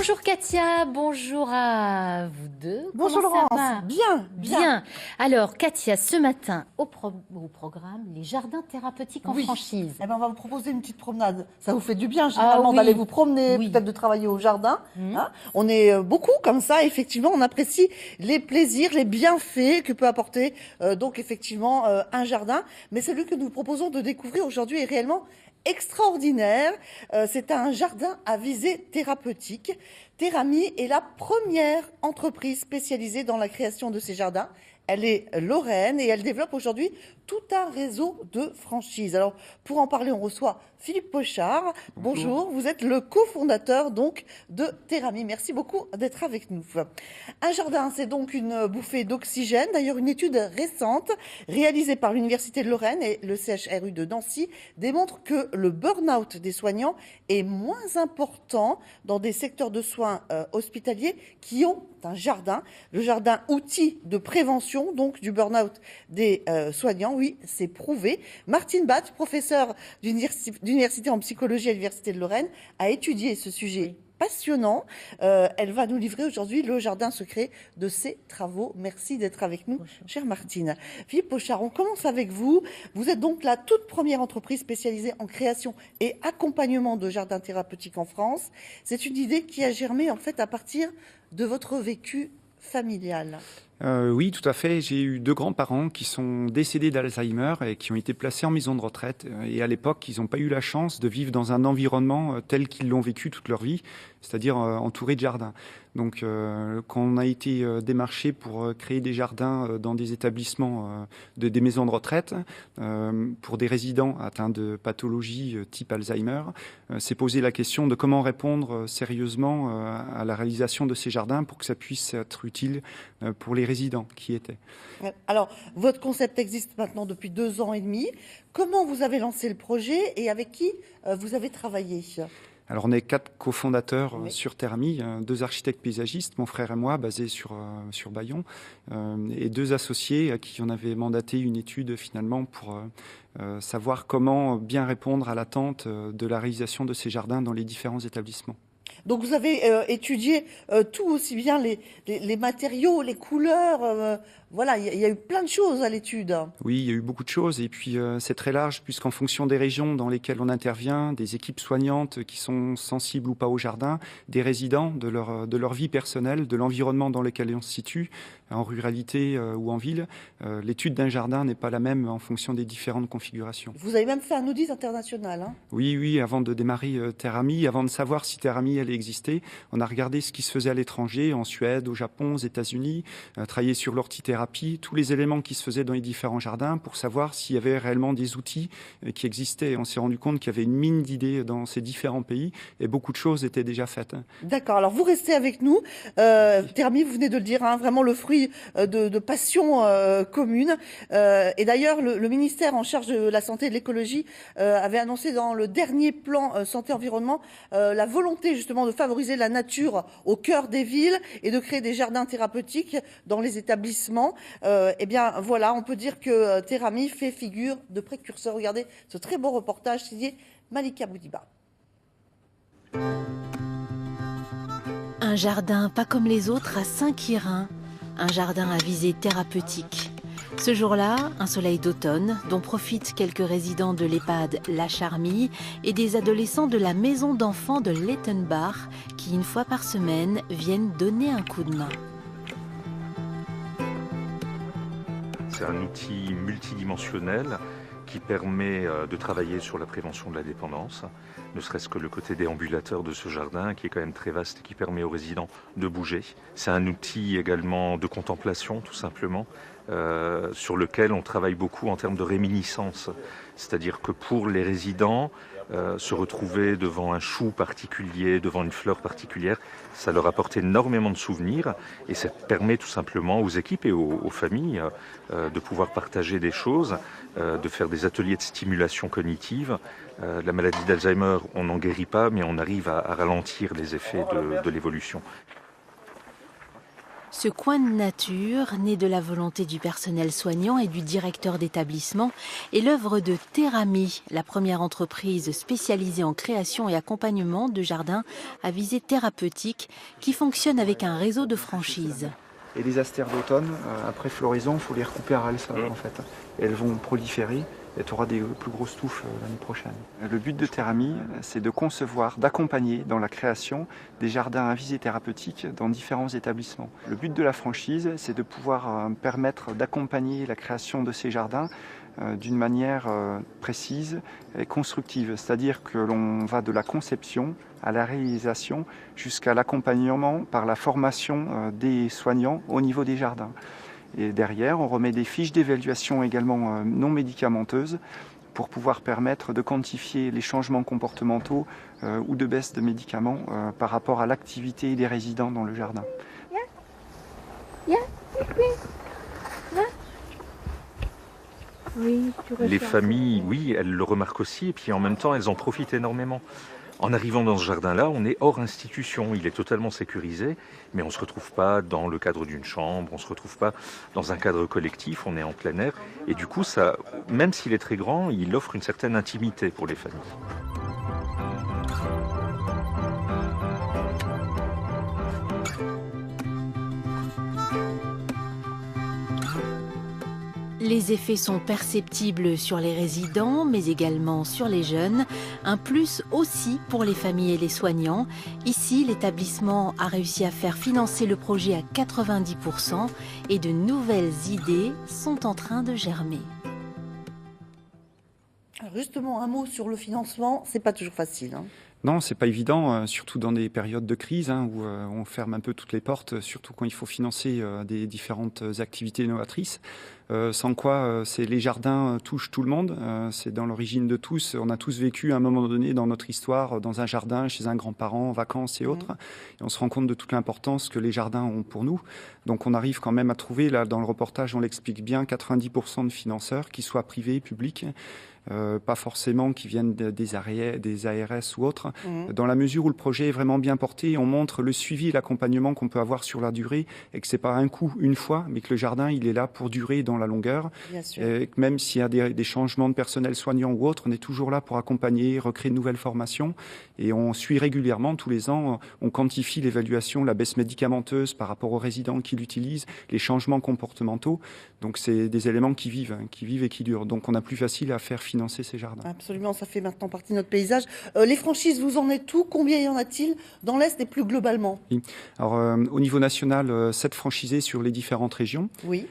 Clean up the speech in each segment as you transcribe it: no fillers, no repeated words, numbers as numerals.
Bonjour Katia, bonjour à vous deux. Bonjour Comment ça Laurence, va? bien. Bien. Alors Katia, ce matin au programme, les jardins thérapeutiques en Oui. franchise. Eh ben, on va vous proposer une petite promenade. Ça vous fait du bien généralement oui. d'aller vous promener, Oui. peut-être de travailler au jardin. Mhm. Hein. On est beaucoup comme ça, effectivement, on apprécie les plaisirs, les bienfaits que peut apporter donc effectivement un jardin. Mais celui que nous proposons de découvrir aujourd'hui est réellement extraordinaire. C'est un jardin à visée thérapeutique. Terami est la première entreprise spécialisée dans la création de ces jardins. Elle est lorraine et elle développe aujourd'hui tout un réseau de franchises. Alors, pour en parler, on reçoit Philippe Pochard. Bonjour, vous êtes le cofondateur donc de Terami. Merci beaucoup d'être avec nous. Un jardin, c'est donc une bouffée d'oxygène. D'ailleurs, une étude récente réalisée par l'Université de Lorraine et le CHRU de Nancy démontre que le burn-out des soignants est moins important dans des secteurs de soins hospitaliers qui ont un jardin. Le jardin, outil de prévention donc du burn-out des soignants. Oui, c'est prouvé. Martine Batt, professeure d'université en psychologie à l'Université de Lorraine, a étudié ce sujet passionnant. Elle va nous livrer aujourd'hui le jardin secret de ses travaux. Merci d'être avec nous, chère Martine. Philippe Pochard, on commence avec vous. Vous êtes donc la toute première entreprise spécialisée en création et accompagnement de jardins thérapeutiques en France. C'est une idée qui a germé en fait à partir de votre vécu familial. Oui, tout à fait. J'ai eu 2 grands-parents qui sont décédés d'Alzheimer et qui ont été placés en maison de retraite. Et à l'époque, ils n'ont pas eu la chance de vivre dans un environnement tel qu'ils l'ont vécu toute leur vie, c'est-à-dire entouré de jardins. Donc, quand on a été démarché pour créer des jardins dans des établissements, des maisons de retraite, pour des résidents atteints de pathologies type Alzheimer, s'est posé la question de comment répondre sérieusement à la réalisation de ces jardins pour que ça puisse être utile pour les résidents qui étaient. Alors, votre concept existe maintenant depuis 2 ans et demi. Comment vous avez lancé le projet et avec qui vous avez travaillé ? Alors, on est 4 cofondateurs Oui. sur Terami, 2 architectes paysagistes, mon frère et moi, basés sur Bayon, et 2 associés à qui on avait mandaté une étude finalement pour savoir comment bien répondre à l'attente de la réalisation de ces jardins dans les différents établissements. Donc vous avez étudié tout, aussi bien les matériaux, les couleurs, voilà, il y a eu plein de choses à l'étude. Oui, il y a eu beaucoup de choses et puis c'est très large puisqu'en fonction des régions dans lesquelles on intervient, des équipes soignantes qui sont sensibles ou pas au jardin, des résidents, de leur vie personnelle, de l'environnement dans lequel on se situe, en ruralité ou en ville, l'étude d'un jardin n'est pas la même en fonction des différentes configurations. Vous avez même fait un audit international. Hein. Oui, avant de démarrer Terami, avant de savoir si Terami allait exister, on a regardé ce qui se faisait à l'étranger, en Suède, au Japon, aux États-Unis, travaillé sur l'ortithérapie, tous les éléments qui se faisaient dans les différents jardins pour savoir s'il y avait réellement des outils qui existaient. On s'est rendu compte qu'il y avait une mine d'idées dans ces différents pays et beaucoup de choses étaient déjà faites. D'accord, alors vous restez avec nous. Terami, vous venez de le dire, hein, vraiment le fruit de passion commune. Et d'ailleurs, le ministère en charge de la santé et de l'écologie avait annoncé dans le dernier plan santé-environnement la volonté justement de favoriser la nature au cœur des villes et de créer des jardins thérapeutiques dans les établissements. Eh bien voilà, on peut dire que Terami fait figure de précurseur. Regardez ce très beau reportage signé Malika Boudiba. Un jardin pas comme les autres à Saint-Quirin, un jardin à visée thérapeutique. Ce jour-là, un soleil d'automne dont profitent quelques résidents de l'EHPAD La Charmille et des adolescents de la maison d'enfants de Lettenbach qui, une fois par semaine, viennent donner un coup de main. C'est un outil multidimensionnel qui permet de travailler sur la prévention de la dépendance, ne serait-ce que le côté déambulateur de ce jardin qui est quand même très vaste et qui permet aux résidents de bouger. C'est un outil également de contemplation tout simplement, sur lequel on travaille beaucoup en termes de réminiscence. C'est-à-dire que pour les résidents, se retrouver devant un chou particulier, devant une fleur particulière, ça leur apporte énormément de souvenirs et ça permet tout simplement aux équipes et aux familles de pouvoir partager des choses, de faire des ateliers de stimulation cognitive. La maladie d'Alzheimer, on n'en guérit pas, mais on arrive à ralentir les effets de l'évolution. Ce coin de nature, né de la volonté du personnel soignant et du directeur d'établissement, est l'œuvre de Terami, la première entreprise spécialisée en création et accompagnement de jardins à visée thérapeutique qui fonctionne avec un réseau de franchises. Et les astères d'automne, après floraison, il faut les recouper à ras le sol en fait. Et elles vont proliférer et tu auras des plus grosses touffes l'année prochaine. Le but de Terami, c'est de concevoir, d'accompagner dans la création des jardins à visée thérapeutique dans différents établissements. Le but de la franchise, c'est de pouvoir permettre d'accompagner la création de ces jardins d'une manière précise et constructive. C'est-à-dire que l'on va de la conception à la réalisation jusqu'à l'accompagnement par la formation des soignants au niveau des jardins. Et derrière, on remet des fiches d'évaluation également non médicamenteuses pour pouvoir permettre de quantifier les changements comportementaux ou de baisse de médicaments par rapport à l'activité des résidents dans le jardin. Les familles, oui, elles le remarquent aussi, et puis en même temps, elles en profitent énormément. En arrivant dans ce jardin-là, on est hors institution, il est totalement sécurisé, mais on ne se retrouve pas dans le cadre d'une chambre, on ne se retrouve pas dans un cadre collectif, on est en plein air, et du coup, ça, même s'il est très grand, il offre une certaine intimité pour les familles. Les effets sont perceptibles sur les résidents, mais également sur les jeunes. Un plus aussi pour les familles et les soignants. Ici, l'établissement a réussi à faire financer le projet à 90% et de nouvelles idées sont en train de germer. Alors justement, un mot sur le financement, c'est pas toujours facile. Hein. Non, c'est pas évident, surtout dans des périodes de crise où on ferme un peu toutes les portes, surtout quand il faut financer des différentes activités novatrices. Sans quoi, les jardins touchent tout le monde. C'est dans l'origine de tous. On a tous vécu à un moment donné dans notre histoire, dans un jardin, chez un grand-parent, en vacances et autres. Et on se rend compte de toute l'importance que les jardins ont pour nous. Donc on arrive quand même à trouver, là dans le reportage, on l'explique bien, 90% de financeurs, qu'ils soient privés, publics. Pas forcément qui viennent des ARS ou autres, dans la mesure où le projet est vraiment bien porté, on montre le suivi et l'accompagnement qu'on peut avoir sur la durée, et que c'est pas un coup, une fois, mais que le jardin, il est là pour durer dans la longueur. Bien sûr. Et que même s'il y a des changements de personnel soignant ou autre, on est toujours là pour accompagner, recréer de nouvelles formations, et on suit régulièrement, tous les ans, on quantifie l'évaluation, la baisse médicamenteuse par rapport aux résidents qui l'utilisent, les changements comportementaux. Donc c'est des éléments qui vivent et qui durent. Donc on a plus facile à faire financer ces jardins. Absolument, ça fait maintenant partie de notre paysage. Les franchises, vous en êtes où? Combien y en a-t-il dans l'Est et plus globalement? Oui. Alors au niveau national, 7 franchisés sur les différentes régions, oui.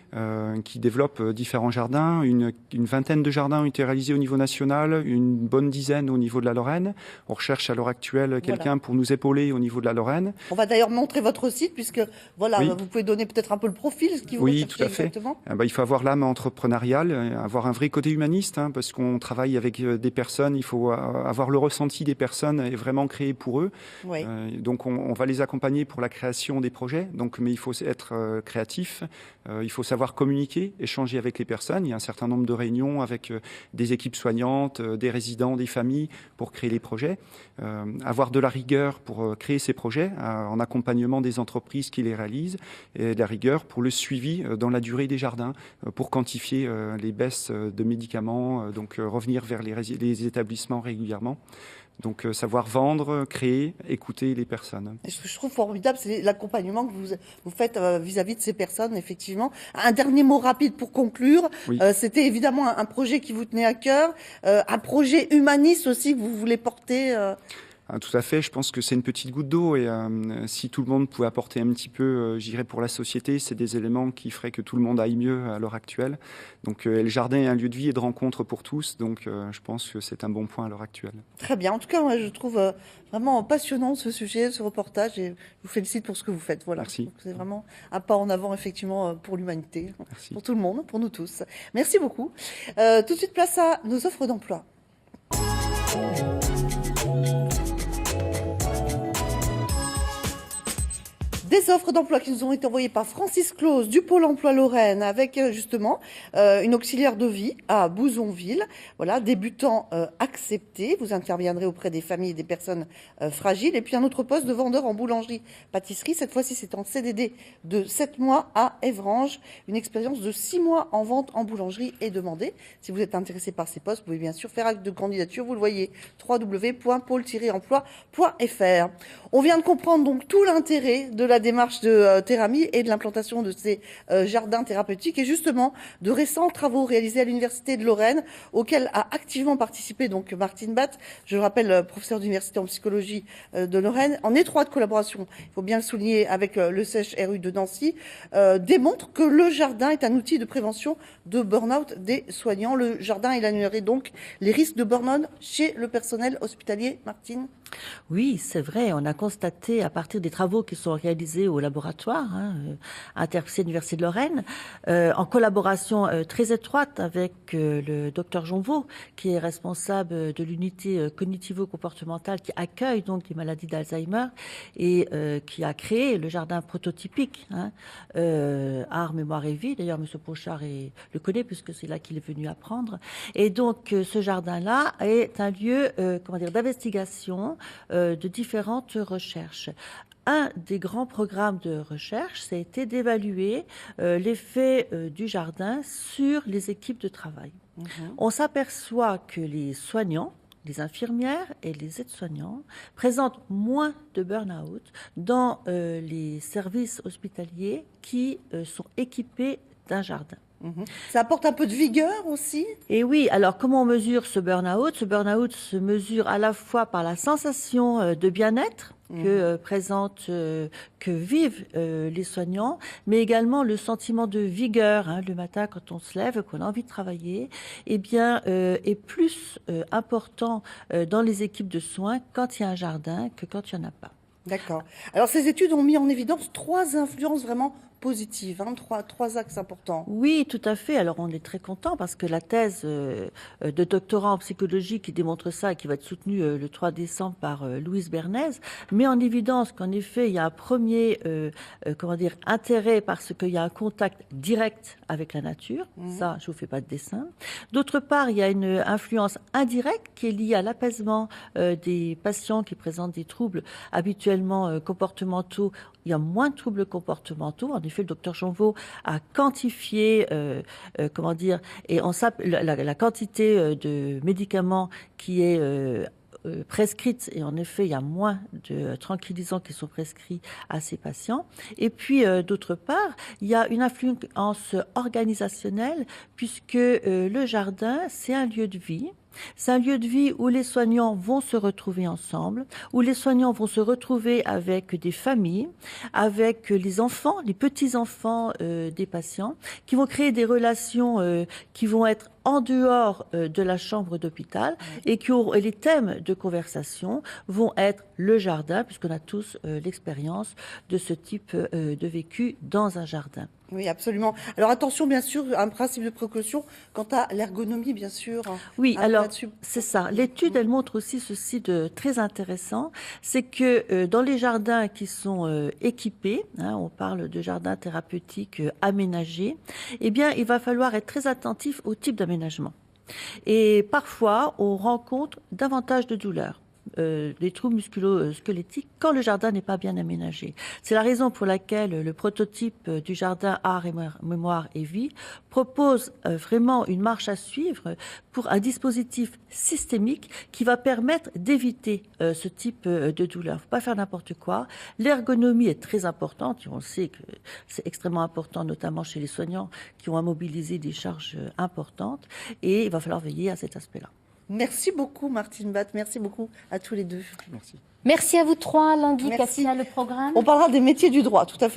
Qui développent différents jardins. Une vingtaine de jardins ont été réalisés au niveau national, une bonne dizaine au niveau de la Lorraine. On recherche à l'heure actuelle quelqu'un pour nous épauler au niveau de la Lorraine. On va d'ailleurs montrer votre site, puisque voilà, oui. Vous pouvez donner peut-être un peu le profil, ce qui vous recherchez exactement. Il faut avoir l'âme entrepreneuriale, avoir un vrai côté humaniste, parce qu'on travaille avec des personnes, il faut avoir le ressenti des personnes et vraiment créer pour eux. Oui. Donc on va les accompagner pour la création des projets, mais il faut être créatif, il faut savoir communiquer, échanger avec les personnes. Il y a un certain nombre de réunions avec des équipes soignantes, des résidents, des familles pour créer les projets. Avoir de la rigueur pour créer ces projets en accompagnement des entreprises qui les réalisent, et de la rigueur pour le suivi dans la durée des jardins, pour quantifier les baisses de médicaments, donc revenir vers les établissements régulièrement. Donc savoir vendre, créer, écouter les personnes. Et ce que je trouve formidable, c'est l'accompagnement que vous faites vis-à-vis de ces personnes, effectivement. Un dernier mot rapide pour conclure. Oui. C'était évidemment un projet qui vous tenait à cœur, un projet humaniste aussi que vous voulez porter. Tout à fait, je pense que c'est une petite goutte d'eau et si tout le monde pouvait apporter un petit peu, j'irais pour la société, c'est des éléments qui feraient que tout le monde aille mieux à l'heure actuelle. Donc le jardin est un lieu de vie et de rencontre pour tous, donc je pense que c'est un bon point à l'heure actuelle. Très bien, en tout cas moi, je trouve vraiment passionnant ce sujet, ce reportage, et je vous félicite pour ce que vous faites. Voilà. Merci. C'est vraiment un pas en avant effectivement pour l'humanité, Merci. pour tout le monde, pour nous tous. Merci beaucoup. Tout de suite place à nos offres d'emploi. des offres d'emploi qui nous ont été envoyées par Francis Claus du Pôle emploi Lorraine avec justement une auxiliaire de vie à Bouzonville. Voilà, débutant accepté. Vous interviendrez auprès des familles et des personnes fragiles. Et puis un autre poste de vendeur en boulangerie-pâtisserie. Cette fois-ci, c'est en CDD de 7 mois à Évrange. Une expérience de 6 mois en vente en boulangerie est demandée. Si vous êtes intéressé par ces postes, vous pouvez bien sûr faire acte de candidature. Vous le voyez, www.pôle-emploi.fr. On vient de comprendre donc tout l'intérêt de la démarche de Therami et de l'implantation de ces jardins thérapeutiques et justement de récents travaux réalisés à l'Université de Lorraine auxquels a activement participé donc Martine Batt, je le rappelle, professeur d'université en psychologie de Lorraine, en étroite collaboration, il faut bien le souligner, avec le CHRU de Nancy, démontre que le jardin est un outil de prévention de burn-out des soignants. Le jardin élargirait donc les risques de burn-out chez le personnel hospitalier. Martine? Oui, c'est vrai. On a constaté à partir des travaux qui sont réalisés au laboratoire Interpsychiatrie de l'Université de Lorraine, en collaboration très étroite avec le docteur Jonvaux, qui est responsable de l'unité cognitivo-comportementale qui accueille donc les maladies d'Alzheimer et qui a créé le jardin prototypique Art, Mémoire et Vie. D'ailleurs, M. Pochard le connaît puisque c'est là qu'il est venu apprendre. Et donc, ce jardin-là est un lieu d'investigation de différentes recherches. Un des grands programmes de recherche, ça a été d'évaluer l'effet du jardin sur les équipes de travail. On s'aperçoit que les soignants, les infirmières et les aides-soignants présentent moins de burn-out dans les services hospitaliers qui sont équipés d'un jardin. Ça apporte un peu de vigueur aussi. Et oui, alors comment on mesure ce burn-out? Ce burn-out se mesure à la fois par la sensation de bien-être que vivent les soignants, mais également le sentiment de vigueur le matin quand on se lève, qu'on a envie de travailler, est plus important dans les équipes de soins quand il y a un jardin que quand il n'y en a pas. D'accord. Alors ces études ont mis en évidence 3 influences vraiment positives, 3 axes importants. Oui, tout à fait. Alors on est très content parce que la thèse de doctorat en psychologie qui démontre ça et qui va être soutenue le 3 décembre par Louise Bernays met en évidence qu'en effet il y a un premier intérêt parce qu'il y a un contact direct avec la nature. Ça, je vous fais pas de dessin. D'autre part, il y a une influence indirecte qui est liée à l'apaisement des patients qui présentent des troubles habituellement comportementaux. Il y a moins de troubles comportementaux. En effet, le docteur Jonvaux a quantifié, et la quantité de médicaments qui est prescrite, et en effet, il y a moins de tranquillisants qui sont prescrits à ces patients. Et puis, d'autre part, il y a une influence organisationnelle puisque le jardin, c'est un lieu de vie. C'est un lieu de vie où les soignants vont se retrouver ensemble, où les soignants vont se retrouver avec des familles, avec les enfants, les petits-enfants des patients, qui vont créer des relations qui vont être en dehors de la chambre d'hôpital et les thèmes de conversation vont être le jardin, puisqu'on a tous l'expérience de ce type de vécu dans un jardin. Oui, absolument. Alors attention, bien sûr, un principe de précaution quant à l'ergonomie, bien sûr. Oui, alors c'est ça. L'étude, elle montre aussi ceci de très intéressant, c'est que dans les jardins qui sont équipés, on parle de jardins thérapeutiques aménagés, eh bien, il va falloir être très attentif au type d'aménagement. Et parfois, on rencontre davantage de douleurs. Des troubles musculo-squelettiques quand le jardin n'est pas bien aménagé. C'est la raison pour laquelle le prototype du jardin Art, Mémoire et Vie propose vraiment une marche à suivre pour un dispositif systémique qui va permettre d'éviter ce type de douleur. Il ne faut pas faire n'importe quoi. L'ergonomie est très importante. On sait que c'est extrêmement important, notamment chez les soignants qui ont à mobiliser des charges importantes. Et il va falloir veiller à cet aspect-là. Merci beaucoup Martine Batt, merci beaucoup à tous les deux. Merci. Merci à vous 3. Lundi, Katia, le programme. On parlera des métiers du droit, tout à fait.